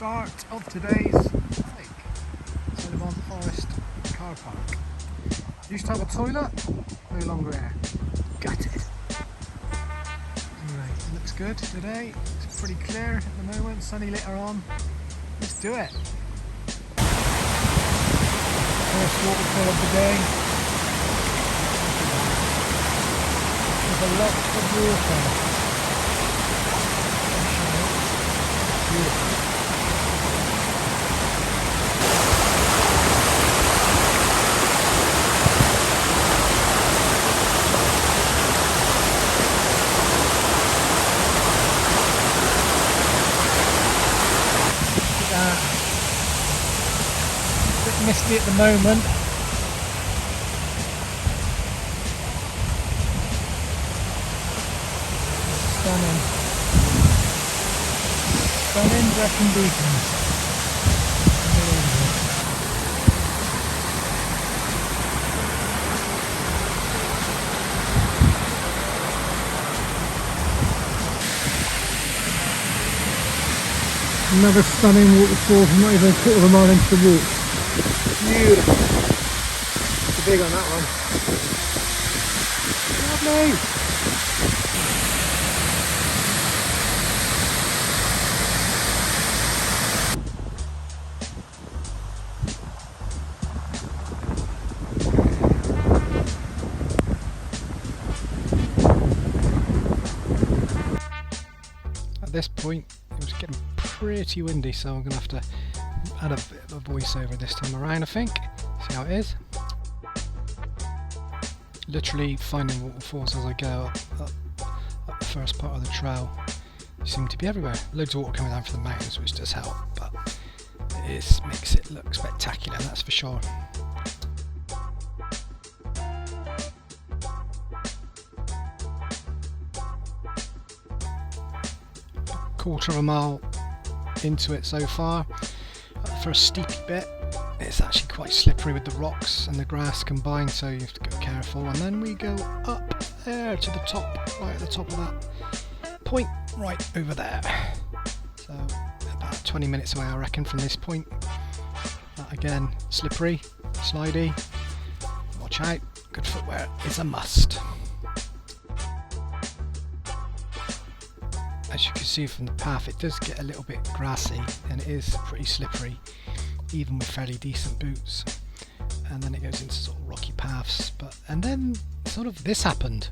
start of today's hike. Sort of on Forest car park. Used to have a toilet, no longer here. Gutted. Anyway, it looks good today. It's pretty clear at the moment, sunny later on. Let's do it. First waterfall of the day. There's a lot of water. Beautiful. A bit misty at the moment. Stunning. Stunning Brecon Beacons. Another stunning waterfall, not even a quarter of a mile into the walk. Beautiful. Too big on that one. Lovely. At this point, it was getting pretty windy, so I'm going to have to add a bit of a voiceover this time around, I think. See how it is. Literally finding waterfalls as I go up the first part of the trail. They seem to be everywhere. Loads of water coming down from the mountains, which does help, but makes it look spectacular, that's for sure. Quarter of a mile into it so far. For a steepy bit, it's actually quite slippery with the rocks and the grass combined, so you have to go careful. And then we go up there to the top, right at the top of that point, right over there. So about 20 minutes away, I reckon, from this point. Again, slippery, slidey. Watch out. Good footwear is a must. As you can see from the path, it does get a little bit grassy and it is pretty slippery, even with fairly decent boots. And then it goes into sort of rocky paths. And then sort of this happened.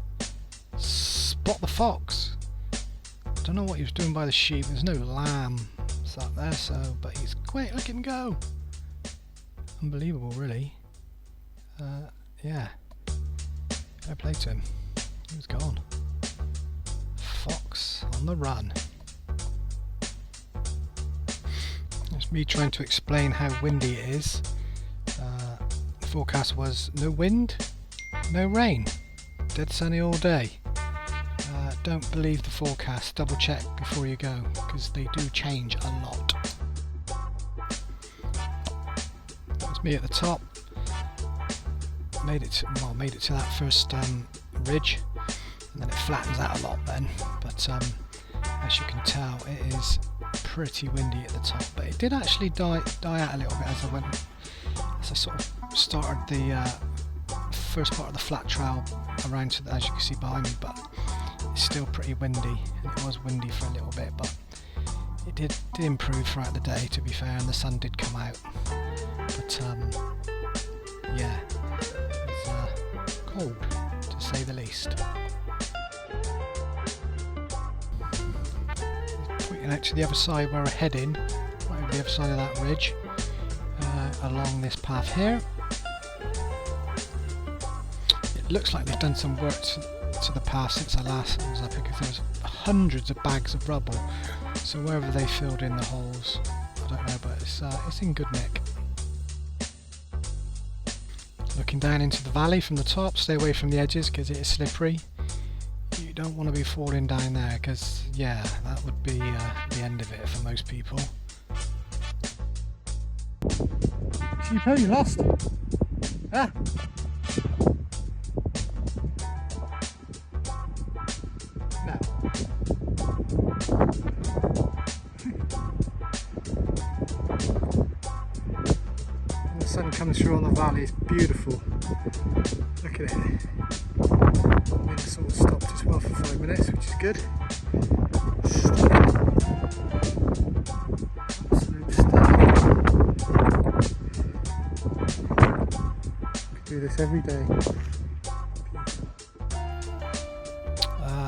Spot the fox. I don't know what he was doing by the sheep. There's no lamb sat there, but he's quick. Look at him go. Unbelievable, really. Yeah. Fair play to him. He was gone. Fox on the run. It's me trying to explain how windy it is. The forecast was no wind, no rain, dead sunny all day. Don't believe the forecast, double check before you go, because they do change a lot. That was me at the top. Made it to that first ridge. And then it flattens out a lot then, but as you can tell, it is pretty windy at the top. But it did actually die out a little bit as I sort of started the first part of the flat trail around to as you can see behind me. But it's still pretty windy, and it was windy for a little bit, but it did improve throughout the day, to be fair, and the sun did come out. But yeah, it's cold to say the least. Out to the other side where we're heading, right over the other side of that ridge, along this path here. It looks like they've done some work to the path since I last was up here, because there was hundreds of bags of rubble, so wherever they filled in the holes, I don't know, but it's in good nick. Looking down into the valley from the top, stay away from the edges because it is slippery. You don't want to be falling down there, because yeah, that would be the end of it for most people. Sheepo, you lost? Ah. No. comes through on the valley is beautiful. Look at it. The wind sort of stopped as well for 5 minutes, which is good. Absolute stunning. Could do this every day.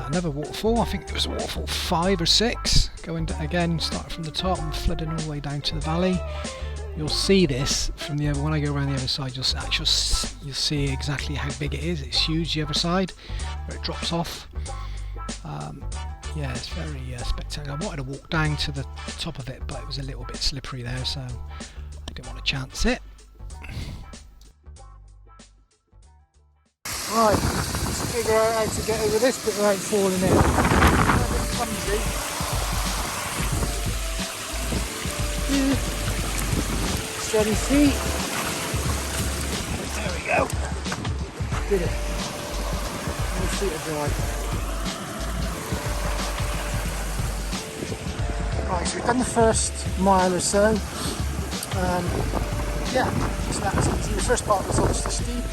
Another waterfall, I think it was waterfall 5 or 6, going again, starting from the top and flooding all the way down to the valley. You'll see this from the other, when I go around the other side, you'll see exactly how big it is. It's huge, the other side, where it drops off. Yeah, it's very spectacular. I wanted to walk down to the top of it, but it was a little bit slippery there, so I didn't want to chance it. Right, let's figure out how to get over this bit without falling in. It's a bit clumsy. Steady feet. There we go. Did it. My feet are dry. Right, so we've done the first mile or so. Yeah, so that's easy. The first part was obviously steep.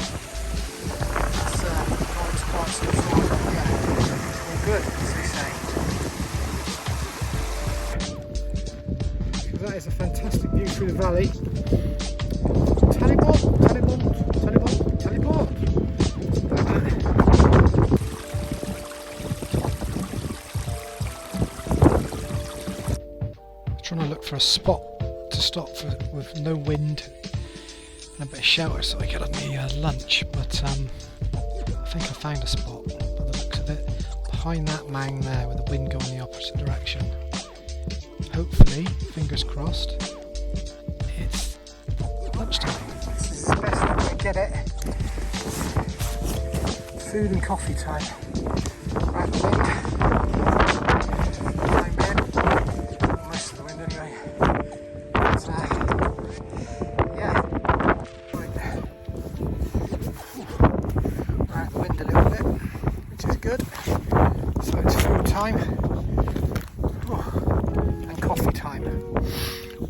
Parts of the floor, yeah, all good, as we say. That is a fantastic view through the valley. Teleport. Trying to look for a spot to stop with no wind and a bit of shelter so I get on my lunch, but I think I found a spot by the looks of it, behind that mound there with the wind going the opposite direction. Hopefully, fingers crossed, it's lunchtime. This is the best way to get it. Food and coffee time. Right, wind. Climb in. Most of the wind anyway. But, yeah. Right, wind a little bit, which is good. So it's food time. And coffee time,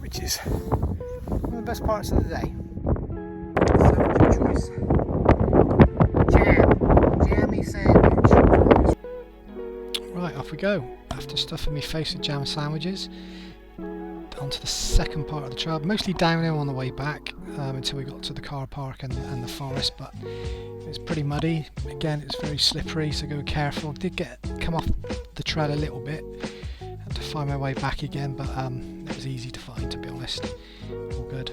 which is one of the best parts of the day. So what's your choice? Jammy sandwich. Right, off we go. After stuffing my face with jam sandwiches, onto the second part of the trail, mostly downhill on the way back until we got to the car park and the forest, but it's pretty muddy. Again, it's very slippery, so go careful. Did come off the trail a little bit, had to find my way back again, but it was easy to find, to be honest. All good.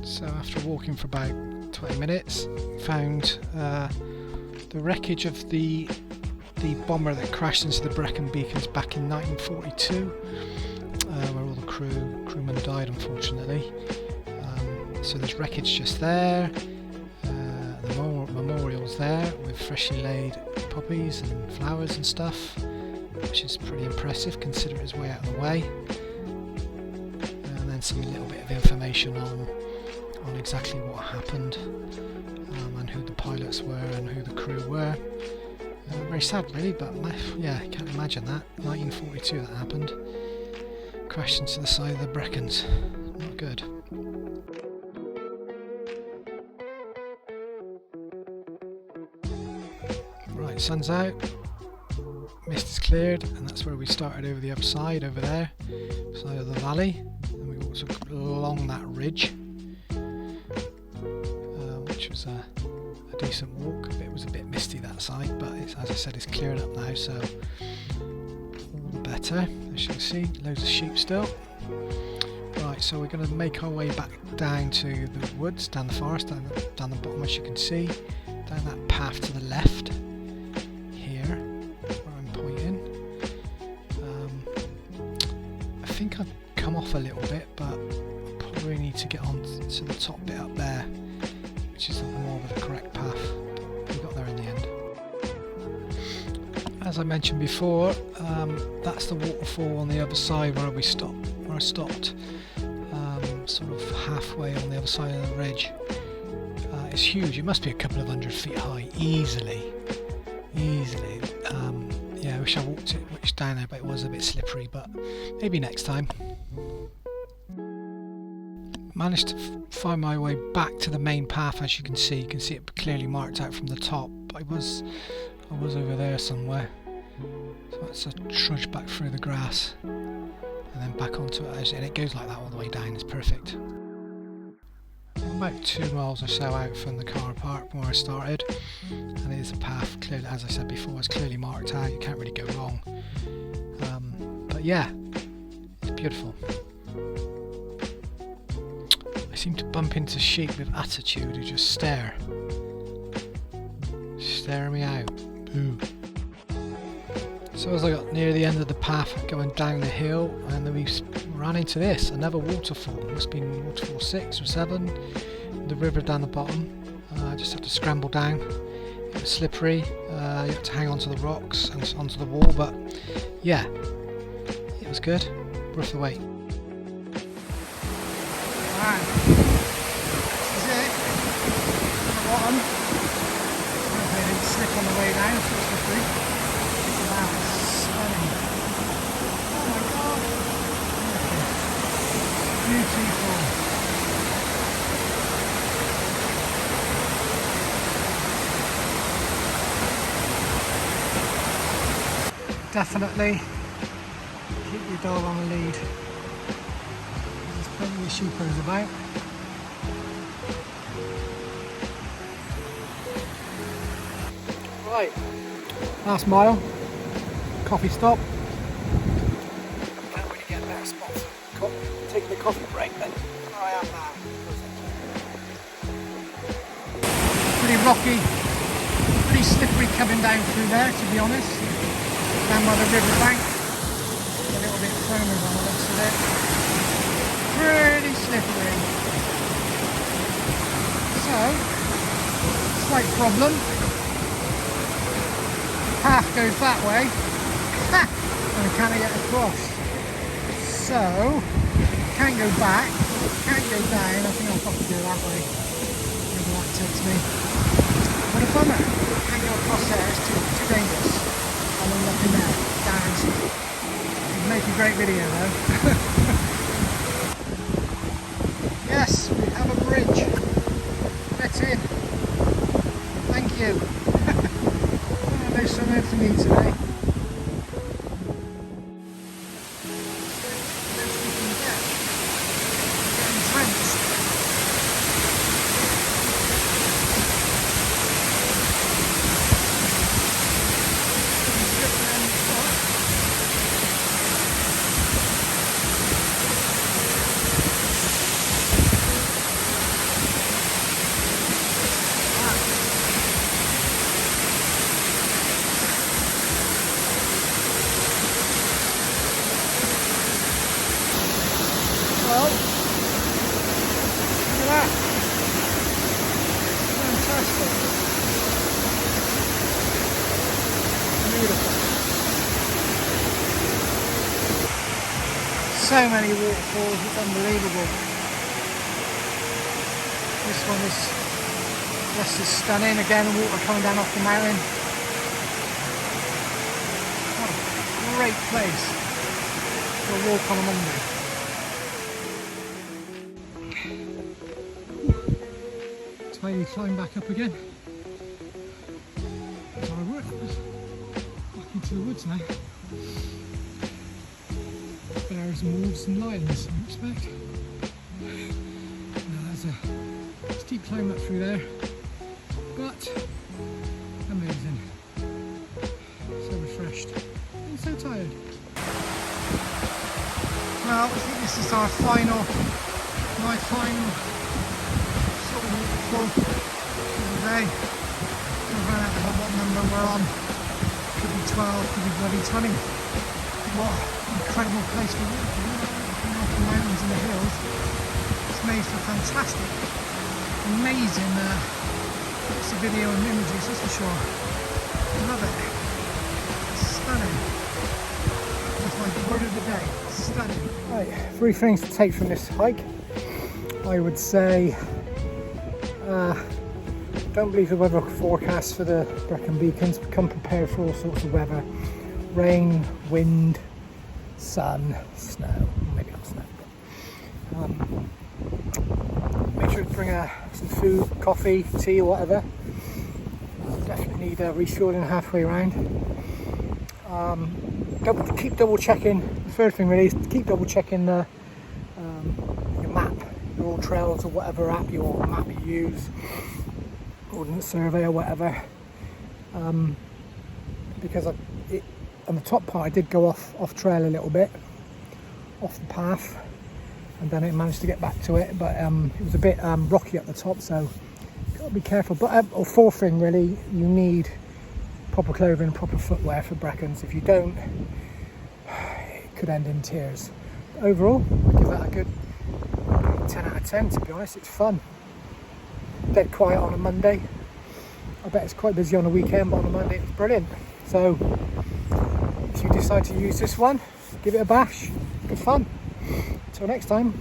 So after walking for about 20 minutes, found the wreckage of the bomber that crashed into the Brecon Beacons back in 1942, where all the crewmen died, unfortunately. So there's wreckage just there, the memorial's there with freshly laid poppies and flowers and stuff, which is pretty impressive considering it's way out of the way. And then some little bit of information on exactly what happened, and who the pilots were and who the crew were. Very sad really, but yeah, I can't imagine that. 1942 that happened. Crashed into the side of the Brecons. Not good. Right, sun's out. Mist is cleared, and that's where we started over the other side, over there. Side of the valley. And we also got along that ridge, which was a decent walk. It was a bit misty that side, but it's, as I said, it's cleared up now, so all the better. As you can see, loads of sheep still. Right, so we're going to make our way back down to the woods, down the forest, down the bottom, as you can see, down that path to the left here, where I'm pointing. I think I've come off a little bit, but I probably need to get on to the top bit up there, which is more of the correct path. We got there in the end. As I mentioned before, that's the waterfall on the other side where I stopped, sort of halfway on the other side of the ridge. It's huge. It must be a couple of 100 feet high, easily. Yeah, I wish I walked it down there, but it was a bit slippery, but maybe next time. managed to find my way back to the main path. As you can see it clearly marked out from the top. I was over there somewhere, so let's trudge back through the grass and then back onto it, and it goes like that all the way down. It's perfect. I'm about 2 miles or so out from the car park from where I started, and it is a path clearly, as I said before, it's clearly marked out. You can't really go wrong. But yeah, it's beautiful. I seem to bump into sheep with attitude who just stare me out. Boo. So as I got near the end of the path going down the hill, and then we ran into this, another waterfall. It must have been waterfall 6 or 7. The river down the bottom. I just had to scramble down. It was slippery. You had to hang onto the rocks and onto the wall, but yeah, it was good. Worth the wait. Right, this is it. On the bottom. Hopefully I didn't slip on the way down, so it's slippery. Wow, it's stunning. Oh my god! Beautiful. Definitely keep your dog on the lead. There's plenty of sheepers about. Right, last mile, coffee stop. Can't really get a better spot for taking a coffee break than where I am now. Pretty rocky, pretty slippery coming down through there, to be honest. Down by the river bank, a little bit firmer on the looks of it. Pretty slippery. So, slight problem. The path goes that way, and I can't get across. So, can't go back, can't go down. I think I'll probably go that way. Wherever that takes me. What a bummer. Can't go across there, it's too dangerous. I'll end up in there, guaranteed. It'd make a great video though. Yes, we have a bridge. Get in. Thank you. No summer for me today. Well, look at that. Fantastic. Beautiful. So many waterfalls, it's unbelievable. This one is just as stunning. Again, water coming down off the mountain. What a great place for a walk on a Monday. Maybe climb back up again. That's how I work. Back into the woods now. Bears and wolves and lions, I expect. Now there's a steep climb up through there, but amazing. So refreshed and so tired. Well, I think this is my final waterfall for the day. I've run out of what number we're on. Could be 12, could be bloody 20. What an incredible place to walk. Looking off the mountains and the hills. It's made for fantastic, amazing bits of video and images, that's for sure. Love it. It's stunning. That's my word of the day. Stunning. Right, 3 things to take from this hike. I would say don't believe the weather forecast for the Brecon Beacons. Become prepared for all sorts of weather. Rain, wind, sun, snow, maybe not snow. should bring some food, coffee, tea or whatever. Definitely need refueling halfway around. Keep double checking. The third thing really is to keep double checking your map, your all trails or whatever map you use, Ordnance Survey or whatever. Because on the top part I did go off trail a little bit, off the path, and then I managed to get back to it, but it was a bit rocky at the top, so got to be careful. But fourth thing really, you need proper clothing, proper footwear for Brecons. If you don't, it could end in tears. But overall, I give that a good 10 out of 10 to be honest. It's fun. Dead quiet on a Monday. I bet it's quite busy on a weekend, but on a Monday it's brilliant. So if you decide to use this one, give it a bash. Good fun. Till next time.